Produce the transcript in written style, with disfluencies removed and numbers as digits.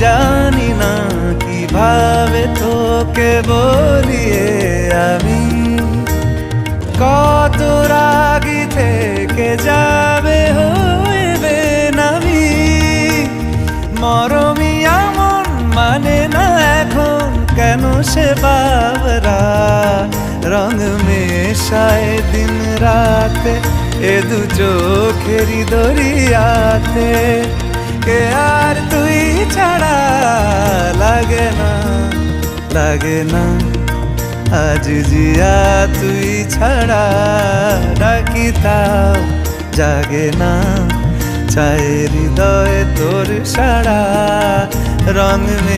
জানি না কিভাবে তোকে বলিয়ে আমি কত রাগি থেকে যাবে হইবে নামি মরমি এমন মানে না এখন কেন সে বাবরা রং মেশায় দিন রাতে এ দু চোখেরি দরিয়াতে কে আর তুই ছাড়া লাগে না আজ জিয়া তুই ছাড়া ডাকিতাম জাগে না চায় হৃদয় তোর সারা রং